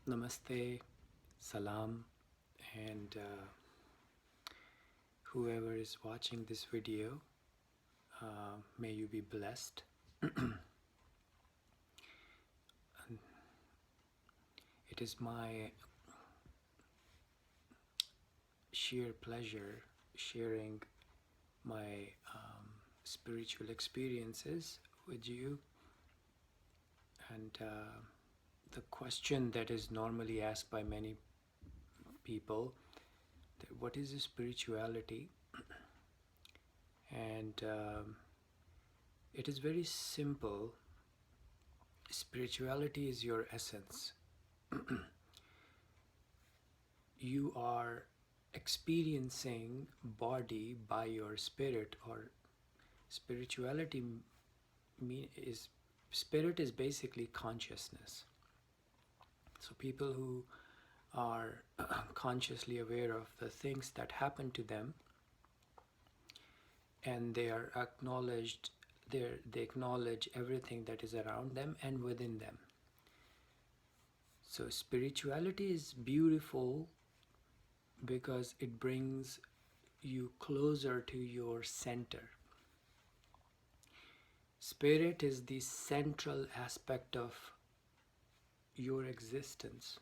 Namaste, salam, and whoever is watching this video, may you be blessed. And it is my sheer pleasure sharing my spiritual experiences with you. And the question that is normally asked by many people, that what is spirituality? And it is very simple. Spirituality is your essence. You are experiencing body by your spirit, or spirituality is spirit is basically consciousness. So people who are consciously aware of the things that happen to them, and they are acknowledged, they acknowledge everything that is around them and within them. So spirituality is beautiful because it brings you closer to your center. Spirit is the central aspect of your existence.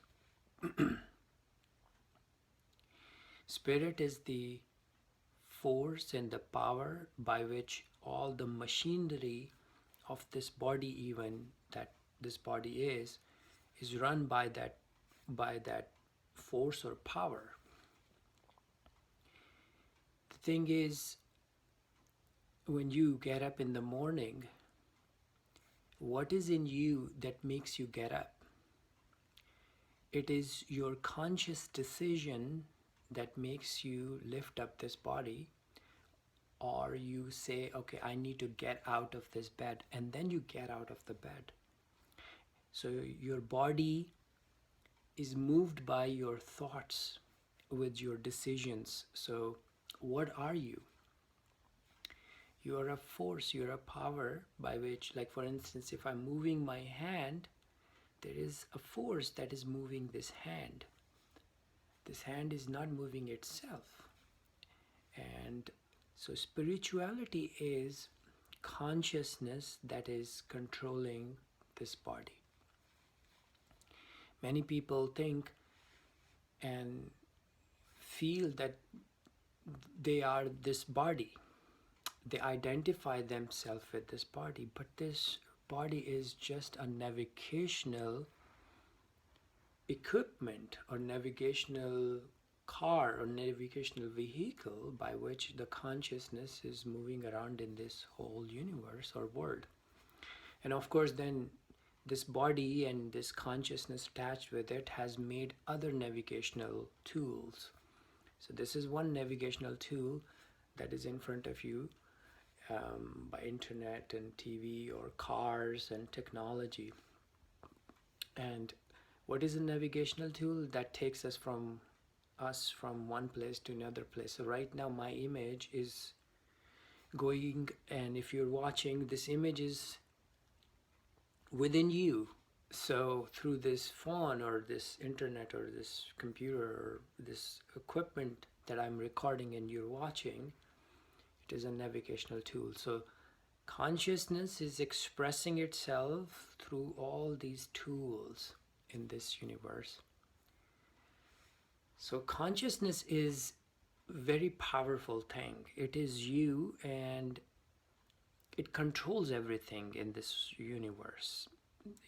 Spirit is the force and the power by which all the machinery of this body, even that this body is run by that force or power. The thing is, when you get up in the morning, what is in you that makes you get up? It is your conscious decision that makes you lift up this body, or you say, okay, I need to get out of this bed, and then you get out of the bed. So your body is moved by your thoughts with your decisions. So what are you? You are a force, you're a power by which, like for instance, if I'm moving my hand, there is a force that is moving this hand. This hand is not moving itself. And so spirituality is consciousness that is controlling this body. Many people think and feel that they are this body. They identify themselves with this body, but this body is just a navigational equipment or navigational car or navigational vehicle by which the consciousness is moving around in this whole universe or world. And of course, then this body and this consciousness attached with it has made other navigational tools. So this is one navigational tool that is in front of you by internet and TV or cars and technology. And what is a navigational tool? That takes us from one place to another place. So right now my image is going, and if you're watching, this image is within you. So through this phone or this internet or this computer or this equipment that I'm recording and you're watching, it is a navigational tool. So consciousness is expressing itself through all these tools in this universe. So consciousness is a very powerful thing. It is you, and it controls everything in this universe.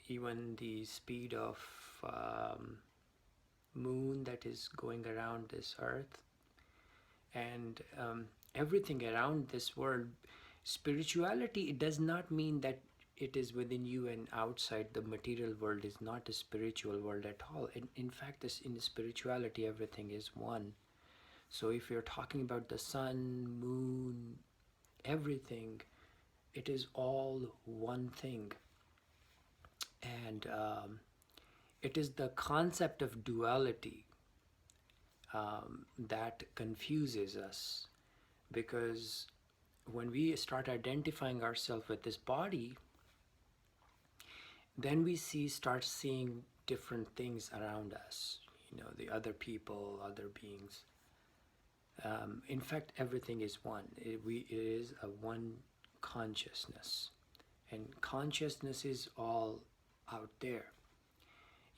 Even the speed of moon that is going around this earth, and everything around this world. Spirituality, it does not mean that it is within you and outside. The material world is not a spiritual world at all. In fact, in spirituality, everything is one. So if you're talking about the sun, moon, everything, it is all one thing. And it is the concept of duality that confuses us, because when we start identifying ourselves with this body, then we start seeing different things around us, the other people, other beings. In fact, everything is one. It is a one consciousness, and consciousness is all out there.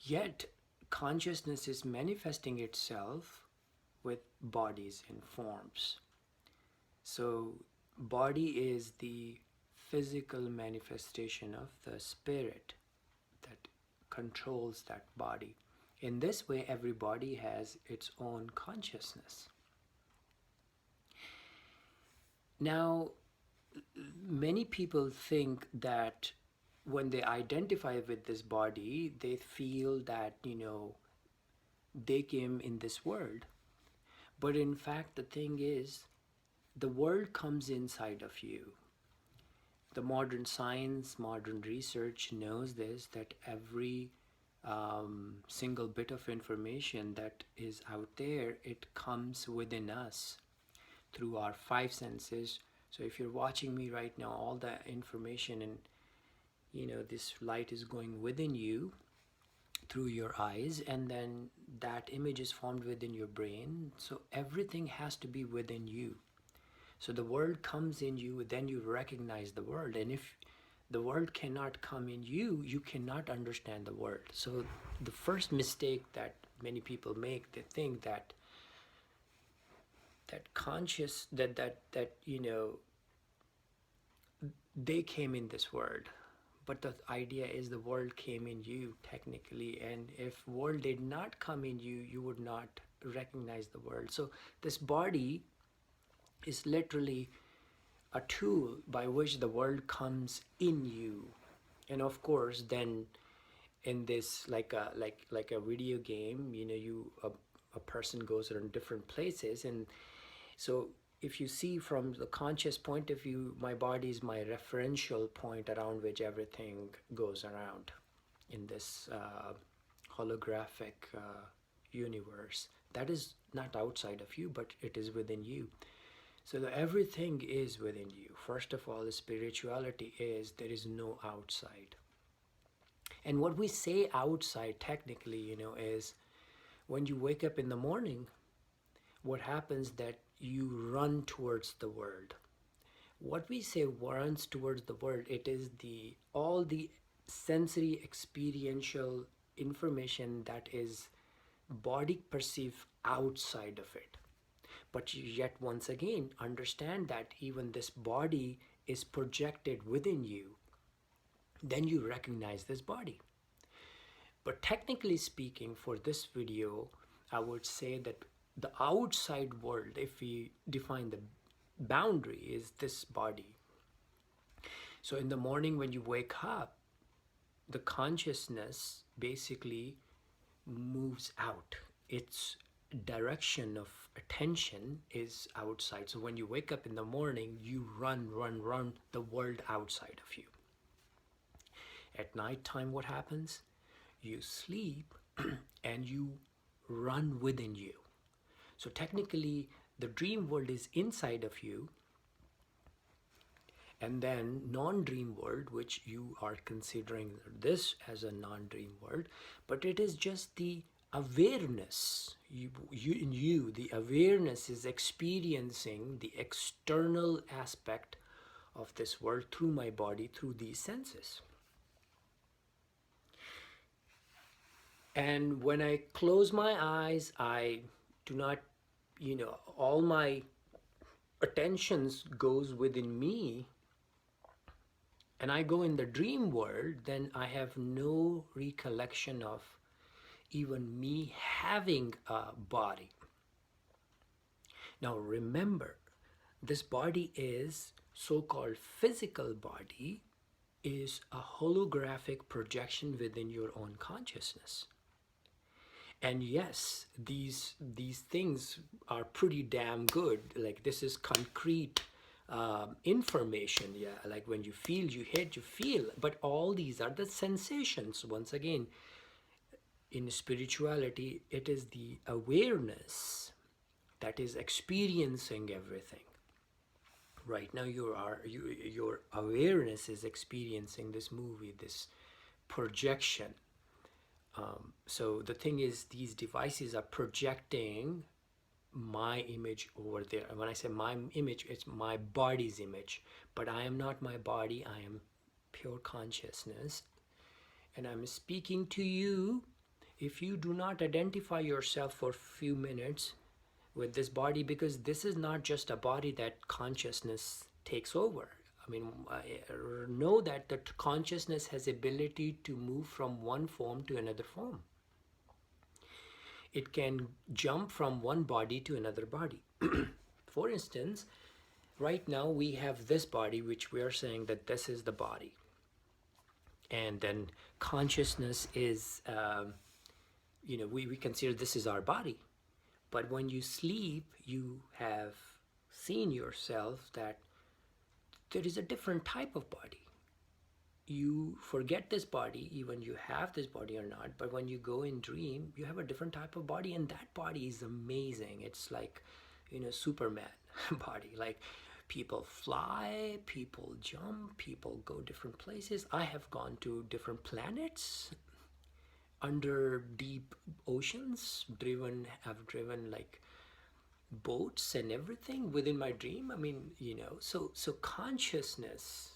Yet, consciousness is manifesting itself with bodies and forms. So, body is the physical manifestation of the spirit that controls that body. In this way, every body has its own consciousness. Now, many people think that when they identify with this body, they feel that, they came in this world. But in fact, the thing is, the world comes inside of you. The modern science, modern research knows this, that every single bit of information that is out there, it comes within us through our five senses. So if you're watching me right now, all the information and this light is going within you through your eyes, and then that image is formed within your brain. So everything has to be within you. So the world comes in you, then you recognize the world. And if the world cannot come in you, you cannot understand the world. So the first mistake that many people make, they think that conscious, that they came in this world. But the idea is the world came in you technically, and if world did not come in you, you would not recognize the world. So this body is literally a tool by which the world comes in you. And of course, then in this like a video game, a person goes around different places, and so if you see from the conscious point of view, my body is my referential point around which everything goes around in this holographic universe. That is not outside of you, but it is within you. So everything is within you. First of all, the spirituality is there is no outside. And what we say outside technically, is when you wake up in the morning, what happens that you run towards the world. What we say runs towards the world, it is all the sensory experiential information that is body perceive outside of it. But yet once again, understand that even this body is projected within you. Then you recognize this body. But technically speaking, for this video, I would say that the outside world, if we define the boundary, is this body. So in the morning when you wake up, the consciousness basically moves out. Its direction of attention is outside. So when you wake up in the morning, you run the world outside of you. At night time, what happens? You sleep and you run within you. So technically, the dream world is inside of you, and then non-dream world, which you are considering this as a non-dream world, but it is just the awareness. The awareness is experiencing the external aspect of this world through my body, through these senses. And when I close my eyes, I do not, all my attentions goes within me, and I go in the dream world, then I have no recollection of even me having a body. Now remember, this body is so-called physical body, is a holographic projection within your own consciousness. And yes, these things are pretty damn good. Like this is concrete information. Yeah, like when you feel, you hit, you feel. But all these are the sensations. Once again, in spirituality, it is the awareness that is experiencing everything. Right now, your awareness is experiencing this movie, this projection So the thing is, these devices are projecting my image over there. And when I say my image, it's my body's image. But I am not my body, I am pure consciousness. And I'm speaking to you. If you do not identify yourself for a few minutes with this body, because this is not just a body that consciousness takes over. I mean, I know that the consciousness has ability to move from one form to another form. It can jump from one body to another body. For instance, right now we have this body, which we are saying that this is the body. And then consciousness is, we consider this is our body. But when you sleep, you have seen yourself that there is a different type of body. You forget this body, even you have this body or not, but when you go in dream, you have a different type of body, and that body is amazing. It's like, Superman body. Like, people fly, people jump, people go different places. I have gone to different planets under deep oceans, I've driven like boats and everything within my dream. I mean, so consciousness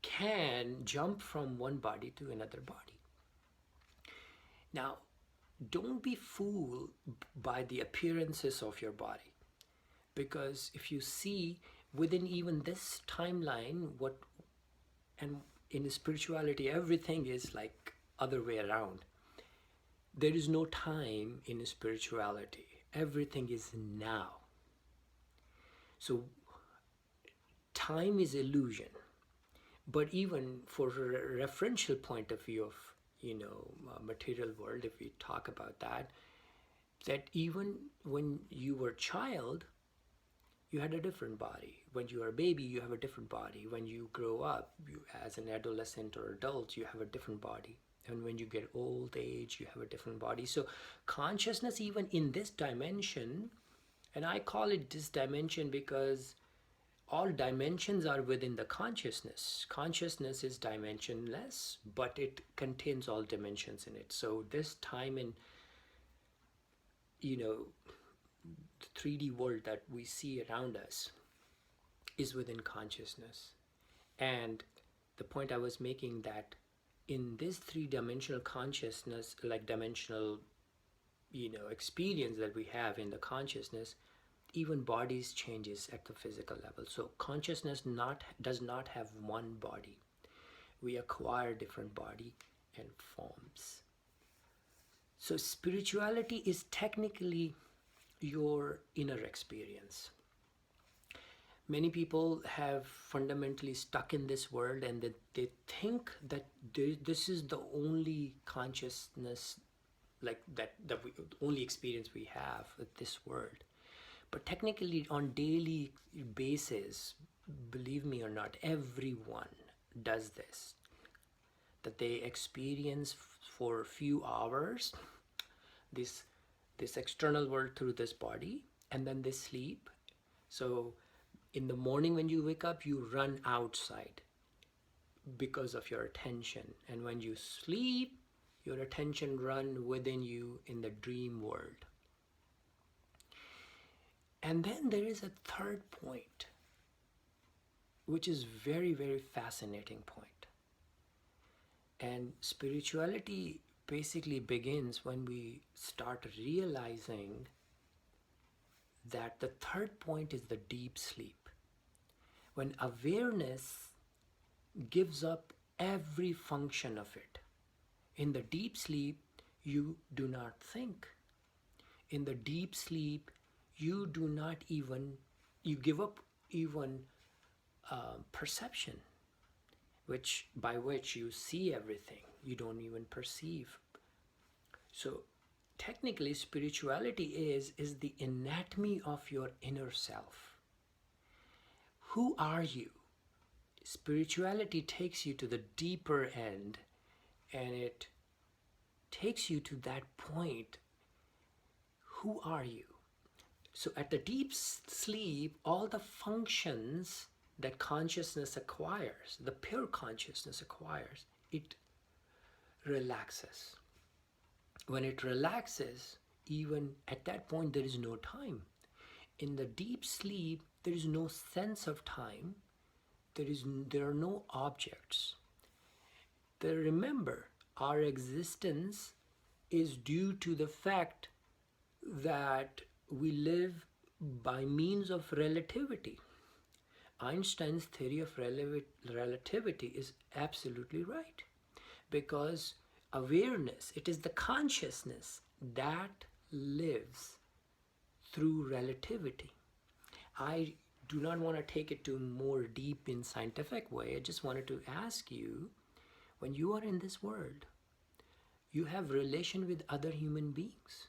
can jump from one body to another body. Now, don't be fooled by the appearances of your body, because if you see within even this timeline, and in spirituality, everything is like other way around. There is no time in spirituality. Everything is now. So time is illusion. But even for a referential point of view of, material world, if we talk about that even when you were a child, you had a different body. When you are a baby, you have a different body. When you grow up, as an adolescent or adult, you have a different body. And when you get old age, you have a different body. So consciousness, even in this dimension, and I call it this dimension because all dimensions are within the consciousness. Consciousness is dimensionless, but it contains all dimensions in it. So this time in, the 3D world that we see around us is within consciousness. And the point I was making, that in this three-dimensional consciousness, like dimensional, experience that we have in the consciousness, even bodies changes at the physical level. So consciousness does not have one body. We acquire different body and forms. So spirituality is technically your inner experience. Many people have fundamentally stuck in this world, and they think that this is the only consciousness, like that the only experience we have with this world. But technically, on daily basis, believe me or not, everyone does this. That they experience for a few hours this external world through this body, and then they sleep. So in the morning when you wake up, you run outside because of your attention. And when you sleep, your attention run within you in the dream world. And then there is a third point, which is very, very fascinating point. And spirituality basically begins when we start realizing that the third point is the deep sleep. When awareness gives up every function of it. In the deep sleep, you do not think. In the deep sleep, you give up even perception, by which you see everything. You don't even perceive. So technically, spirituality is the anatomy of your inner self. Who are you? Spirituality takes you to the deeper end, and it takes you to that point. Who are you? So at the deep sleep, all the functions that consciousness acquires, the pure consciousness acquires, it relaxes. When it relaxes, even at that point, there is no time. In the deep sleep, there is no sense of time. There are no objects. Remember, our existence is due to the fact that we live by means of relativity. Einstein's theory of relativity is absolutely right, because awareness, it is the consciousness that lives through relativity. I do not want to take it to more deep in scientific way. I just wanted to ask you, when you are in this world, you have relation with other human beings.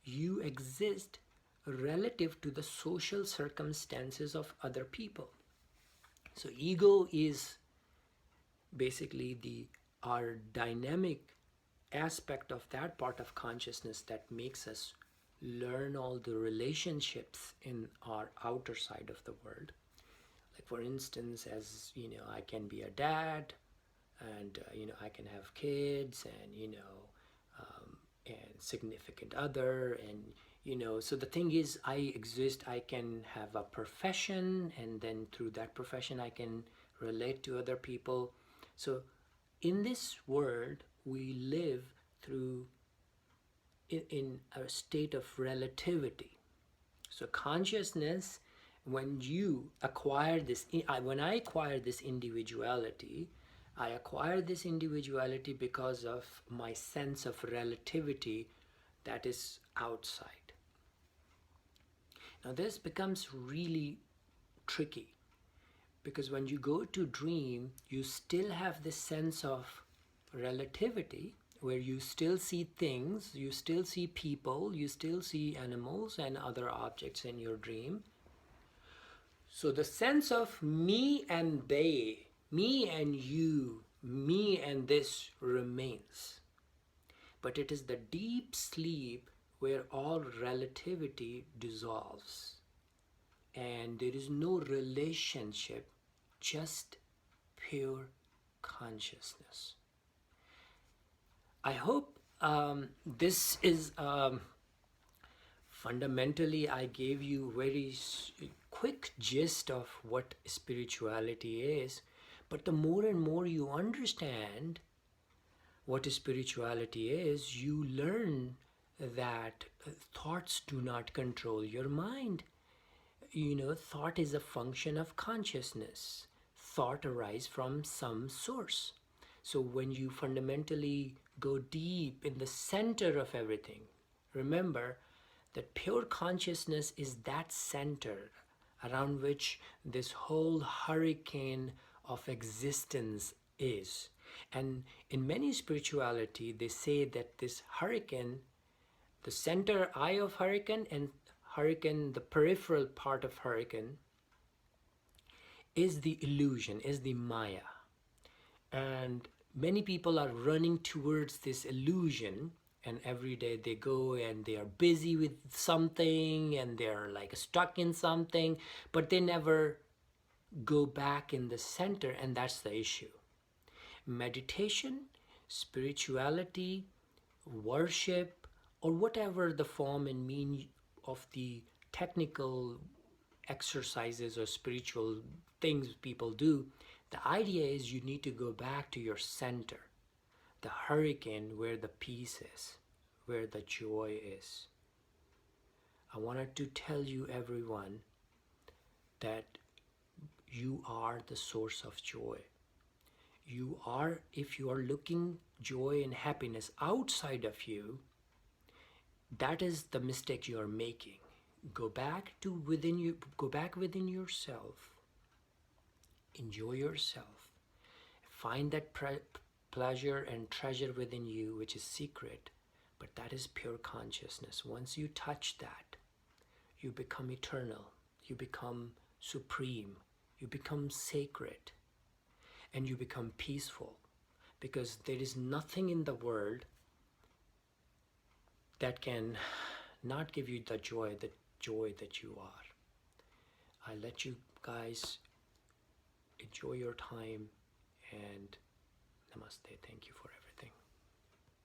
You exist relative to the social circumstances of other people. So ego is basically our dynamic aspect of that part of consciousness that makes us learn all the relationships in our outer side of the world. Like for instance, as you know, I can be a dad, and I can have kids, and and significant other, and so the thing is, I exist, I can have a profession, and then through that profession I can relate to other people. So in this world we live through in a state of relativity. So consciousness, when I acquire this individuality, I acquire this individuality because of my sense of relativity that is outside. Now this becomes really tricky, because when you go to dream, you still have this sense of relativity, where you still see things, you still see people, you still see animals and other objects in your dream. So the sense of me and they, me and you, me and this remains. But it is the deep sleep where all relativity dissolves and there is no relationship, just pure consciousness. I hope this is fundamentally, I gave you very quick gist of what spirituality is, but the more and more you understand what spirituality is, you learn that thoughts do not control your mind. Thought is a function of consciousness. Thought arises from some source. So when you fundamentally go deep in the center of everything, remember that pure consciousness is that center around which this whole hurricane of existence is. And in many spirituality, they say that this hurricane, the center eye of hurricane and hurricane, the peripheral part of hurricane, is the illusion, is the Maya. And many people are running towards this illusion, and every day they go and they are busy with something and they're like stuck in something, but they never go back in the center, and that's the issue. Meditation, spirituality, worship, or whatever the form and mean of the technical exercises or spiritual things people do, the idea is you need to go back to your center, the hurricane where the peace is, where the joy is. I wanted to tell you, everyone, that you are the source of joy. You are, if you are looking joy and happiness outside of you, that is the mistake you are making. Go back within yourself. Enjoy yourself. Find that pleasure and treasure within you, which is secret, but that is pure consciousness. Once you touch that, you become eternal. You become supreme. You become sacred. And you become peaceful, because there is nothing in the world that can not give you the joy that you are. I let you guys enjoy your time, and Namaste. Thank you for everything.